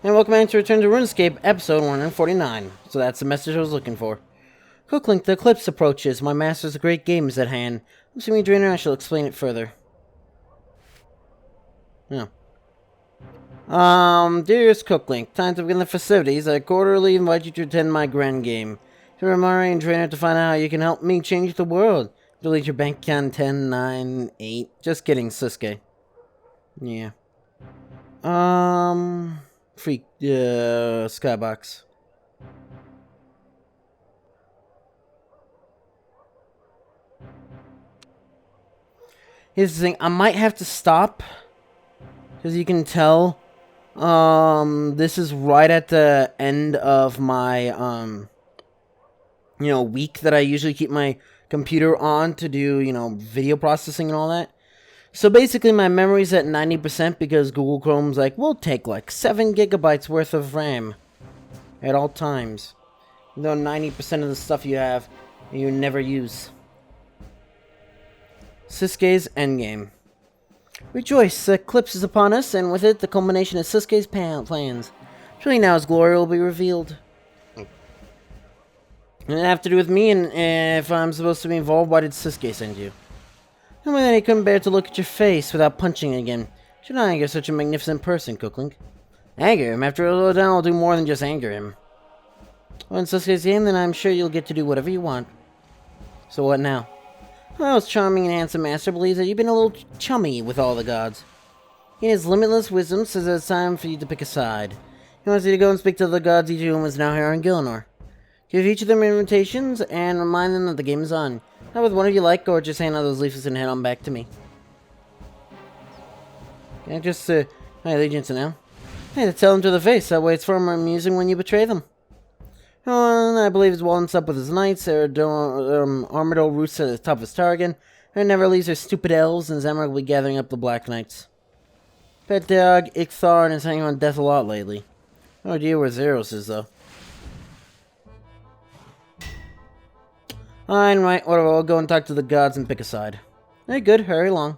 And welcome back to Return to Runescape, episode 149. So that's the message I was looking for. Cooklink, the eclipse approaches. My master's a great game is at hand. Assuming Drainer, I shall explain it further. No. Dearest Cooklink, time to begin the festivities. I cordially invite you to attend my grand game. Here are Mari and Drainer to find out how you can help me change the world. Delete your bank account 10, 9, 8. Just kidding, Susuke. Yeah. Freak, Skybox. Here's the thing, I might have to stop, because you can tell, this is right at the end of my, week that I usually keep my computer on to do, video processing and all that. So basically my memory's at 90% because Google Chrome's like, we'll take like 7 gigabytes worth of RAM at all times. Though 90% of the stuff you have, you never use. Sasuke's Endgame. Rejoice, the eclipse is upon us, and with it the culmination of Sasuke's plans. Surely now his glory will be revealed. And it have to do with me, and if I'm supposed to be involved, why did Sasuke send you? Tell me that he couldn't bear to look at your face without punching again. Should not anger such a magnificent person, Cooklink. Anger him? After a little down, I'll do more than just anger him. Well, in Sasuke's game, then I'm sure you'll get to do whatever you want. So what now? Well, his charming and handsome master believes that you've been a little chummy with all the gods. In his limitless wisdom, says that it's time for you to pick a side. He wants you to go and speak to the gods, each of whom is now here in Gillinor. Give each of them invitations, and remind them that the game is on. How would one of you like, or just hand out those leaflets and head on back to me? Can I just, my allegiance now? Hey, to tell them to the face, that way it's far more amusing when you betray them. Oh, and I believe he's walling up with his knights, Armadillo roosts at the top of his tower again, and never leaves her stupid elves, and Zamorak will be gathering up the Black Knights. Pet dog, Ichtharn is hanging on death a lot lately. Oh dear, where Zeros is, though. Fine, right, whatever, I'll go and talk to the gods and pick a side. Very good, hurry along.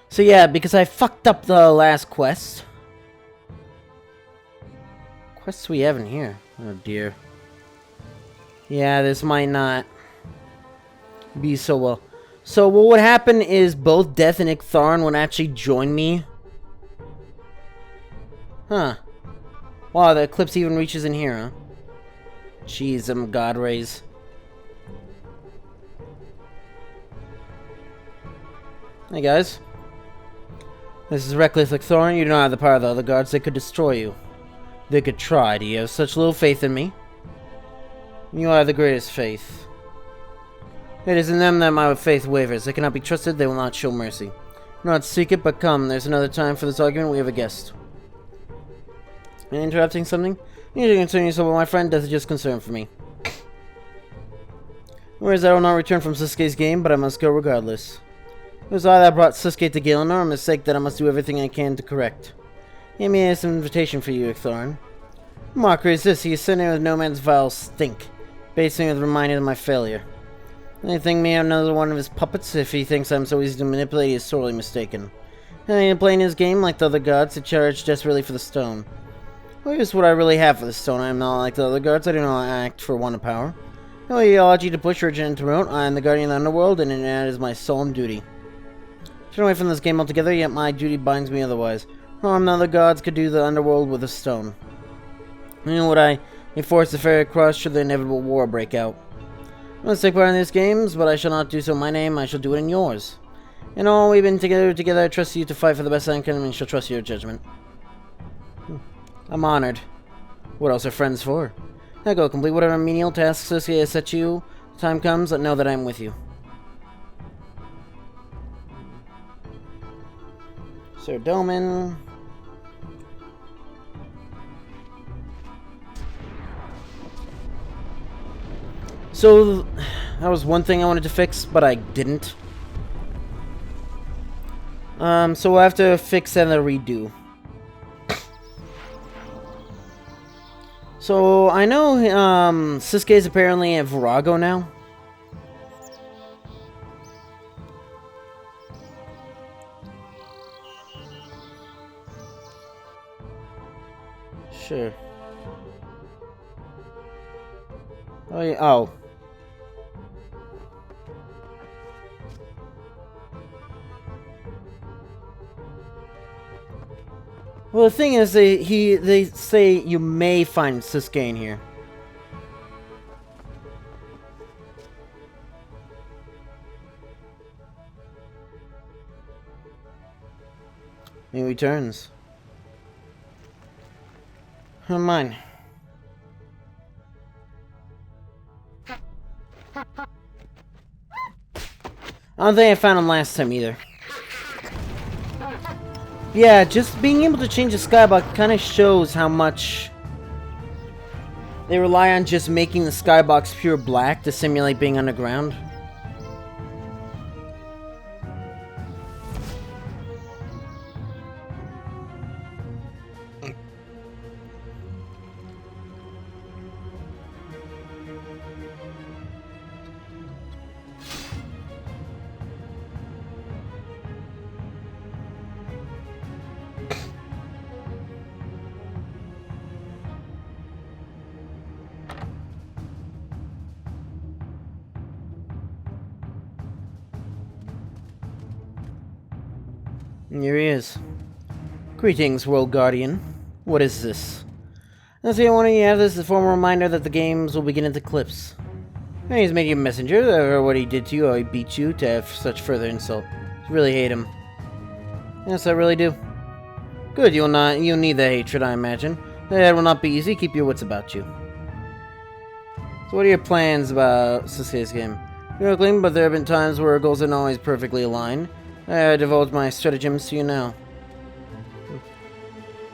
So yeah, because I fucked up the last quest. Quests we have in here. Oh dear. Yeah, this might not be so well. So what would happen is both Death and Ichtharn would actually join me. Huh. Wow, the eclipse even reaches in here, huh? Jeez, god rays. Hey guys. This is reckless Ichtharn. You don't have the power of the other guards. They could destroy you. They could try. Do you have such little faith in me? You have the greatest faith. It is in them that my faith wavers. They cannot be trusted. They will not show mercy. Do not seek it, but come. There's another time for this argument. We have a guest. Interrupting something? You need to concern yourself with my friend. Death is just concern for me. Whereas I will not return from Sasuke's game, but I must go regardless. It was I that brought Sasuke to Gillinor, a mistake that I must do everything I can to correct. He gave me an invitation for you, Ichtharn. Mockery is this, he is sitting with no man's vile stink, basing with reminding of my failure. Anything me another one of his puppets, if he thinks I'm so easy to manipulate, he is sorely mistaken. And I ain't playing his game like the other gods, to charge desperately for the stone. Well, here's what I really have for the stone. I am not like the other guards, I do not act for want of power. No ideology to push or agenda to promote. I am the guardian of the underworld, and that is my solemn duty. Turn away from this game altogether, yet my duty binds me otherwise. Harm the other gods could do the underworld with a stone. You know what I may force the ferry across should the inevitable war break out. I must take part in these games, but I shall not do so in my name, I shall do it in yours. In all we've been together, I trust you to fight for the best outcome and shall trust your judgment. I'm honored. What else are friends for? Now go, complete whatever menial tasks Sasuke has set you. The time comes, know that I am with you. Sir Doman. So, that was one thing I wanted to fix, but I didn't. So we'll have to fix and a redo. So, I know, Sasuke is apparently at Virago now. Sure. Oh, yeah. Oh. Well, the thing is, they say you may find Suskane here. He returns. Oh, mine. I don't think I found him last time either. Yeah, just being able to change the skybox kind of shows how much they rely on just making the skybox pure black to simulate being underground. And here he is. Greetings, World Guardian. What is this? I see one of you have this as a formal reminder that the games will begin at the Eclipse. And he's made you a messenger, or what he did to you, how he beat you, to have such further insult. You really hate him. Yes, I really do. Good, you'll need that hatred, I imagine. That will not be easy, keep your wits about you. So what are your plans about Sasuke's game? You're ugly, but there have been times where our goals aren't always perfectly aligned. I divulge my stratagems to you now.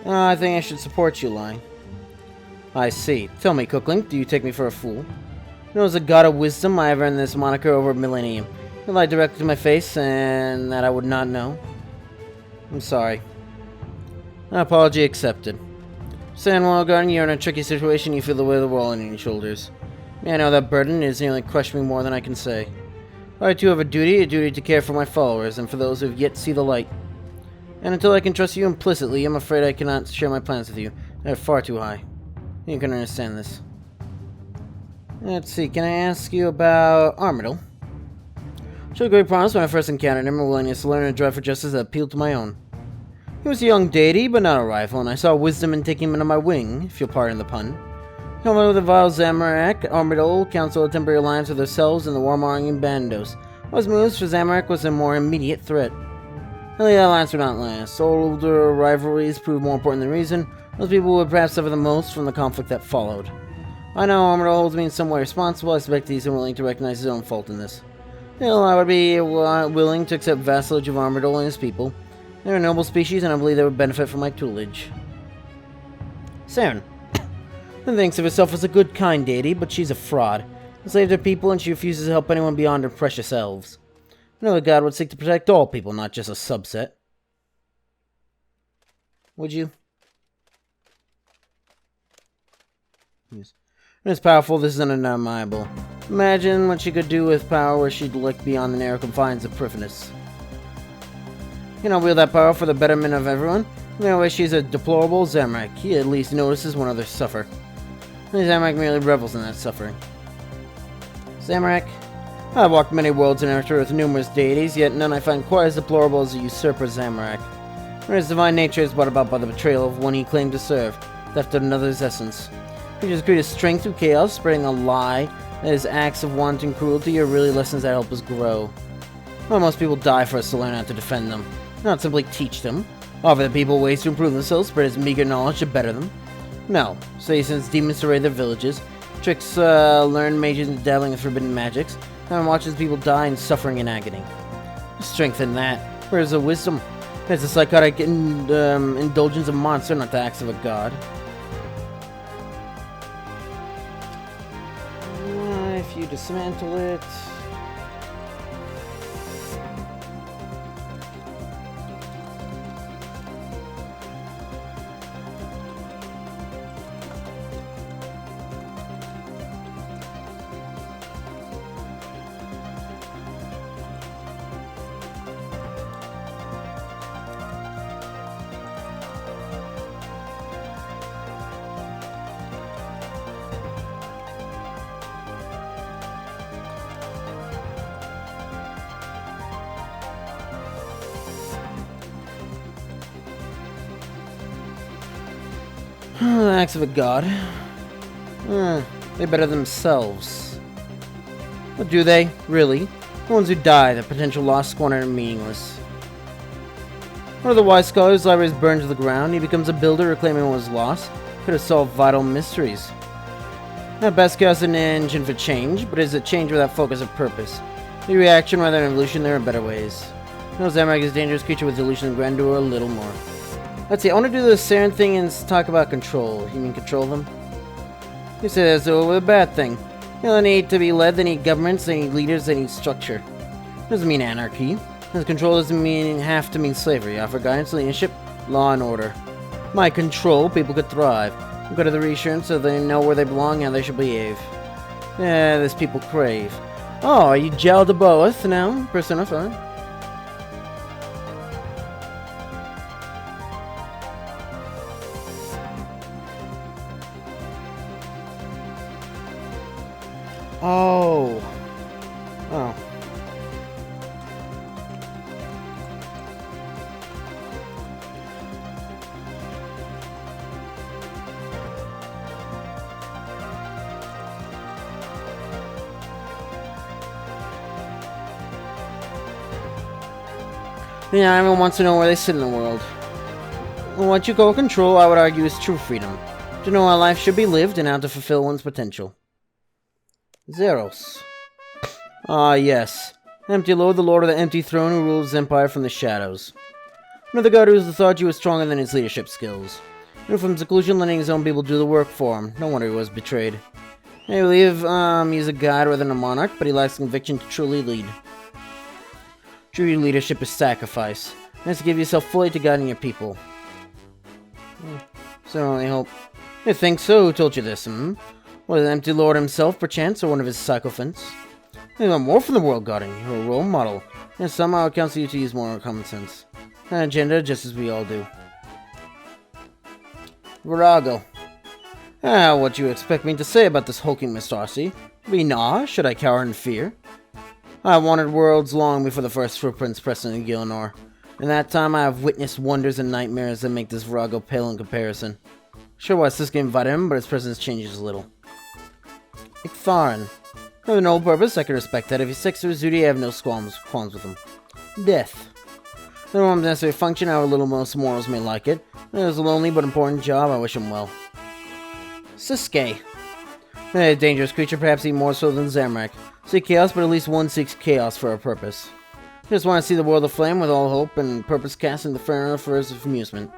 I think I should support you, Lai. I see. Tell me, Cookling, do you take me for a fool? You know, as a god of wisdom, I have earned this moniker over a millennium. You lie directly to my face, and that I would not know. I'm sorry. Apology accepted. Sandwell Garden, you're in a tricky situation. You feel the weight of the world on your shoulders. I know that burden is nearly crushed me more than I can say. I too have a duty to care for my followers, and for those who have yet to see the light. And until I can trust you implicitly, I'm afraid I cannot share my plans with you. They're far too high. You can understand this. Let's see, can I ask you about Armadale? Showed a great promise when I first encountered him, a willingness to learn and drive for justice that appealed to my own. He was a young deity, but not a rival, and I saw wisdom in taking him under my wing, if you'll pardon the pun. Coming with the vile Zamorak, Armadale counsel a temporary alliance with ourselves and the warmongering Bandos. Those moves for Zamorak was a more immediate threat. Only that alliance would not last. Older rivalries proved more important than reason. Those people would perhaps suffer the most from the conflict that followed. I know Armadale holds me in some way responsible. I suspect he's unwilling to recognize his own fault in this. Still, I would be willing to accept vassalage of Armadale and his people. They're a noble species, and I believe they would benefit from my tutelage. Saren. She thinks of herself as a good, kind deity, but she's a fraud. Enslaved her people, and she refuses to help anyone beyond her precious elves. No god would seek to protect all people, not just a subset. Would you? Yes. When it's powerful, this is undeniable. Imagine what she could do with power where she'd look beyond the narrow confines of Prifinus. You know, wield that power for the betterment of everyone. Anyway, she's a deplorable Zamorak. He at least notices when others suffer. And Zamorak merely revels in that suffering. Zamorak? I've walked many worlds and entered with numerous deities, yet none I find quite as deplorable as the usurper Zamorak. When his divine nature is brought about by the betrayal of one he claimed to serve, theft of another's essence. He just created strength through chaos, spreading a lie that his acts of wanton cruelty are really lessons that help us grow. Well, most people die for us to learn how to defend them, not simply teach them. Offer the people ways to improve themselves, spread his meager knowledge to better them. No, so he sends demons to raid their villages, tricks learned mages into dabbling in forbidden magics, and watches people die in suffering and agony. Strength in that. Where's the wisdom? It's a psychotic indulgence of a monster, not the acts of a god. If you dismantle it... The acts of a god. They better themselves. But do they? Really? The ones who die, the potential lost, squandered, and meaningless. One of the wise scholars' library is burned to the ground. He becomes a builder, reclaiming what was lost. Could have solved vital mysteries. At best, chaos is an engine for change, but it is a change without focus or purpose. The reaction rather than evolution, there are better ways. No, Zamorak is a dangerous creature with delusion and grandeur, a little more. Let's see, I want to do the Saren thing and talk about control. You mean control them? You say that's a bad thing. They need to be led, they need governments, they need leaders, they need structure. Doesn't mean anarchy. As control doesn't have to mean slavery. Offer guidance, leadership, law and order. My control, people could thrive. Go to the reassurance so they know where they belong and how they should behave. Yeah, this people crave. Oh, are you gel to both now? Persona 5? Oh. Oh. Yeah, everyone wants to know where they sit in the world. What you call control, I would argue, is true freedom. To know how life should be lived and how to fulfill one's potential. Zeros. Ah, yes. Empty Lord, the Lord of the Empty Throne who rules his empire from the shadows. Another god who thought he was stronger than his leadership skills. Knew from seclusion, letting his own people do the work for him. No wonder he was betrayed. I believe, he's a god rather than a monarch, but he lacks conviction to truly lead. True leadership is sacrifice. You have to give yourself fully to guiding your people. So I hope. I think so. Who told you this, Was the Empty Lord himself, perchance, or one of his sycophants? You want more from the world, Guardian. You're a role model. And somehow it counsel you to use more common sense. An agenda, just as we all do. Virago. What do you expect me to say about this hulking Miss Darcy? Be nah? Should I cower in fear? I wandered worlds long before the first footprints pressed into Gilnor. In that time I have witnessed wonders and nightmares that make this Virago pale in comparison. Sure why Siske invited him, but his presence changes a little. Iktharin. With an old purpose, I can respect that. If he sticks to his duty, I have no qualms with him. Death. The normal necessary function, however little most mortals may like it. It is a lonely but important job, I wish him well. Siske. A dangerous creature, perhaps even more so than Zamorak. Seek chaos, but at least one seeks chaos for a purpose. Just want to see the world aflame with all hope and purpose cast into the for his amusement.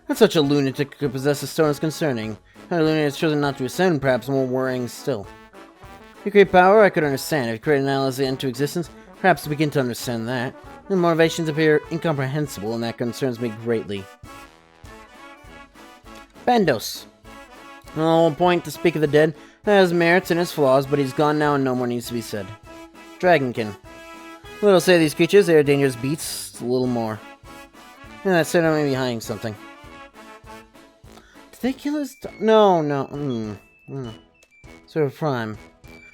That such a lunatic could possess a stone is concerning. How a lunatic has chosen not to ascend, perhaps more worrying still. If you create power, I could understand. If you create an analysis into existence, perhaps to begin to understand that. The motivations appear incomprehensible, and that concerns me greatly. Bandos. No point to speak of the dead. That has merits and his flaws, but he's gone now and no more needs to be said. Dragonkin. Little say these creatures, they are dangerous beasts. A little more. Yeah, that said I may be hiding something. Did they kill his... No. Sort of prime.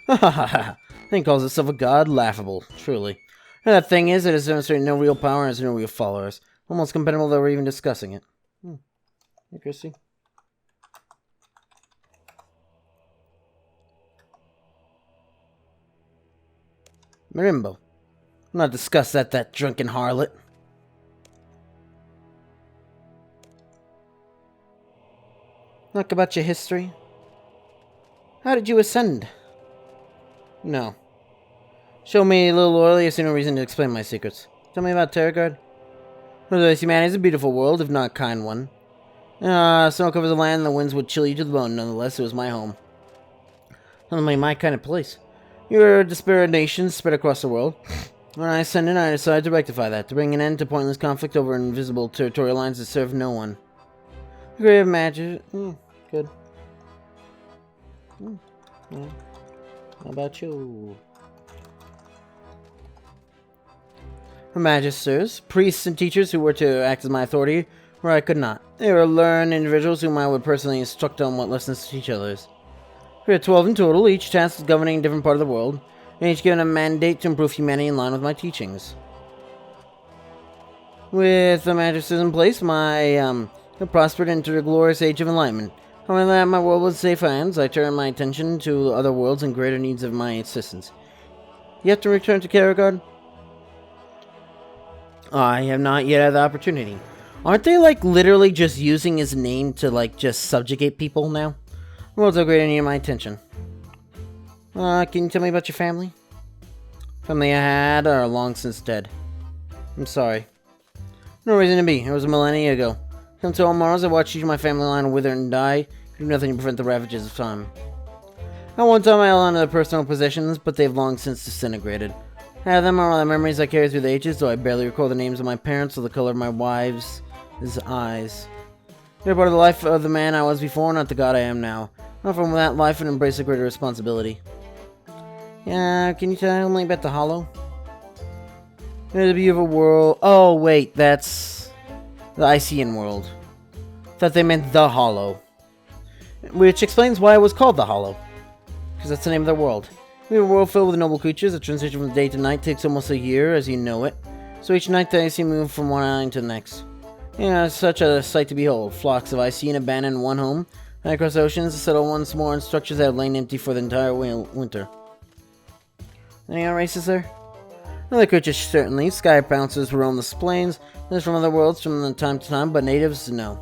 Ha ha ha ha. Thing calls itself a god. Laughable. Truly. And that thing is, it has demonstrated no real power and has no real followers. Almost compatible that we're even discussing it. Hey, Christy. Marimbo. Not discuss that drunken harlot. Talk about your history. How did you ascend? No. Show me a little loyalty, I see no reason to explain my secrets. Tell me about Terragard. Otherwise, humanity is a beautiful world, if not a kind one. Snow covers the land, and the winds would chill you to the bone. Nonetheless, it was my home. Only my kind of place. Your disparate nations spread across the world. When I ascended, I decided to rectify that, to bring an end to pointless conflict over invisible territorial lines that serve no one. Great magic. Good. Yeah. How about you? Magisters, priests, and teachers who were to act as my authority, where I could not. They were learned individuals whom I would personally instruct on what lessons to teach others. We had 12 in total, each tasked with governing a different part of the world, and each given a mandate to improve humanity in line with my teachings. With the magisters in place, my prospered into a glorious age of enlightenment. When my world was safe hands, I turned my attention to other worlds in greater needs of my assistance. You have to return to Karagard? I have not yet had the opportunity. Aren't they, like, literally just using his name to, like, just subjugate people now? Worlds of greater need of my attention. Can you tell me about your family? Family I had are long since dead. I'm sorry. No reason to be. It was a millennia ago. Come to all Mars, I watched each of my family line wither and die. Do nothing to prevent the ravages of time. At one time I held on to their personal possessions, but they've long since disintegrated. Half of them are all the memories I carry through the ages, though I barely recall the names of my parents or the color of my wife's eyes. They're part of the life of the man I was before, not the god I am now. Not from that life and embrace a greater responsibility. Yeah, can you tell me about the Hollow? There's a beautiful world. Oh, wait, that's the Icean world. Thought they meant the Hollow. Which explains why it was called the Hollow. Because that's the name of the world. We have a world filled with noble creatures. The transition from day to night takes almost a year, as you know it. So each night the Icean move from one island to the next. Yeah, it's such a sight to behold. Flocks of Icean abandon one home, and across oceans to settle once more in structures that have lain empty for the entire winter. Any other races there? Other creatures certainly. Sky bouncers roam the plains. There's from other worlds from time to time, but natives, no.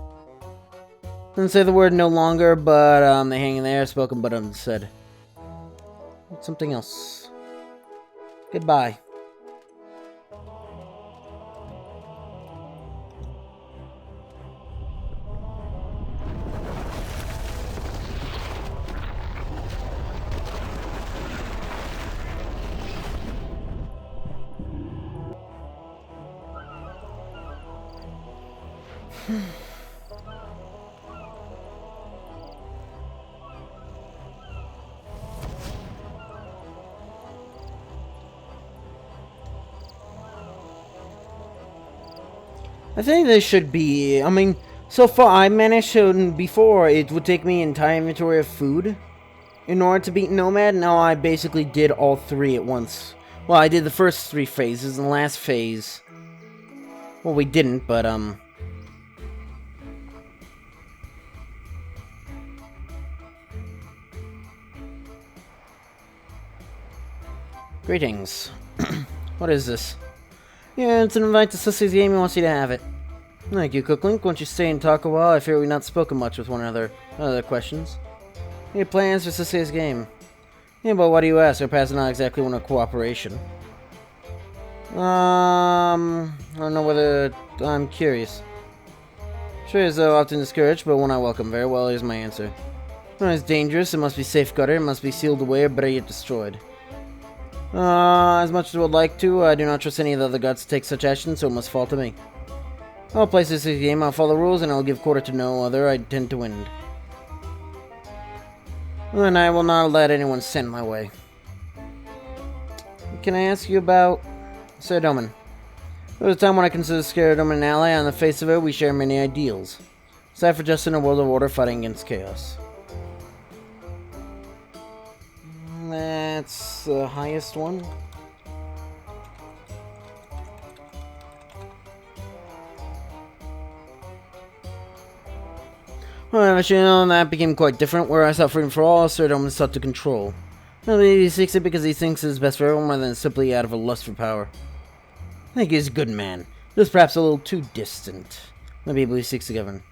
Didn't say the word no longer, but they hang in there, spoken but unsaid. Something else. Goodbye. I think this should be, I mean, so far I managed to, before it would take me an entire inventory of food in order to beat Nomad. Now I basically did all three at once. Well, I did the first three phases, and the last phase, well, we didn't, but, Greetings. What is this? Yeah, it's an invite to Sissy's game. He wants you to have it. Thank you, Cooklink. Won't you stay and talk a while? I fear we've not spoken much with one another. Other questions? Any plans for Sissy's game? Yeah, but why do you ask? Our paths are not exactly one of cooperation. I don't know whether I'm curious. Sure is often discouraged, but one I welcome. Very well, here's my answer. When it's dangerous, it must be safeguarded, it must be sealed away, or better yet destroyed. As much as I would like to, I do not trust any of the other gods to take such action, so it must fall to me. I'll play this game, I'll follow the rules, and I'll give quarter to no other. I tend to win. And I will not let anyone send my way. Can I ask you about Saradomin? There was a time when I considered Saradomin an ally. On the face of it, we share many ideals. Aside for just in a world of order fighting against chaos. That's the highest one. Well, as you know, that became quite different. Where I sought freedom for all, Saradomin sought to control. He seeks it because he thinks it's best for everyone rather than simply out of a lust for power. I think he's a good man. Just perhaps a little too distant. The people he seeks to govern.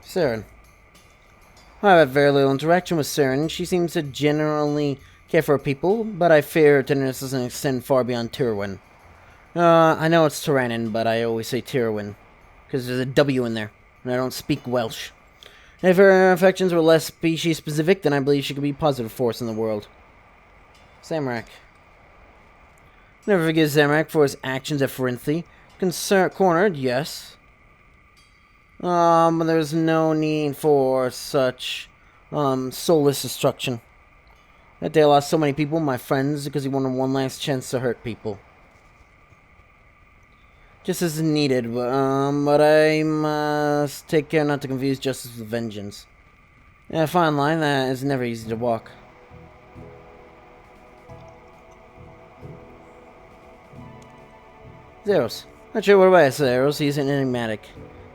Saren. I've had very little interaction with Saren. She seems to generally care for her people, but I fear her tenderness doesn't extend far beyond Tyrwin. I know it's Tyrannin, but I always say Tyrwin, because there's a W in there, and I don't speak Welsh. If her affections were less species-specific, then I believe she could be a positive force in the world. Zamorak. Never forgive Zamorak for his actions at Forinthi. Cornered, yes. But there's no need for such, soulless destruction. That day I lost so many people, my friends, because he wanted one last chance to hurt people. Just as needed, but I must take care not to confuse justice with vengeance. Yeah, a fine line that is never easy to walk. Zeros. Not sure what about Saros, he's enigmatic.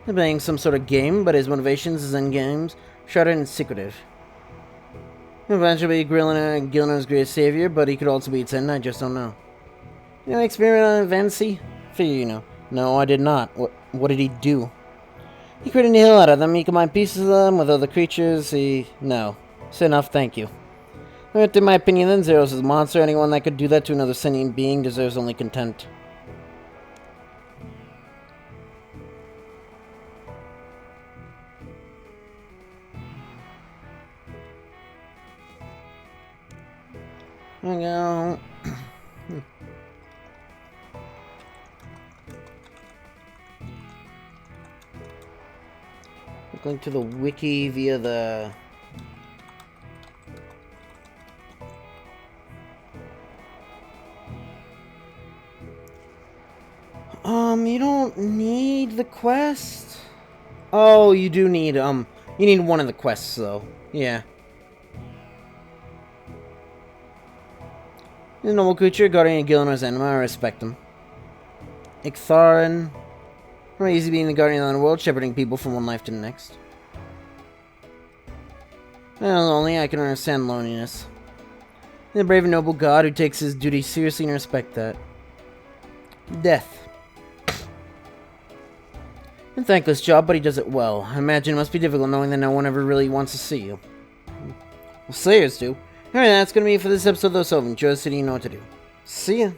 He's playing some sort of game, but his motivations, his endgames, shrouded and secretive. He'll eventually be Gilner's greatest savior, but he could also be its end, I just don't know. You know, experiment on Vancy? Figure you know. No, I did not. What did he do? He created a hill out of them. He combined pieces of them with other creatures. No. It's enough, thank you. But in my opinion, then Zeros is a monster. Anyone that could do that to another sentient being deserves only contempt. There we go. Link to the wiki via the... You don't need the quest? Oh, you do need, you need one of the quests, though. Yeah. He's a noble creature, guardian of Gilnor's enemy. I respect him. Ichtharan. Not easy being the guardian of the world, shepherding people from one life to the next. Well, only I can understand loneliness. He's a brave and noble god who takes his duty seriously and respect that. Death. A thankless job, but he does it well. I imagine it must be difficult knowing that no one ever really wants to see you. Well, Slayers do. Alright, that's gonna be it for this episode of The Sylvan. Enjoy the city, you know what to do. See ya.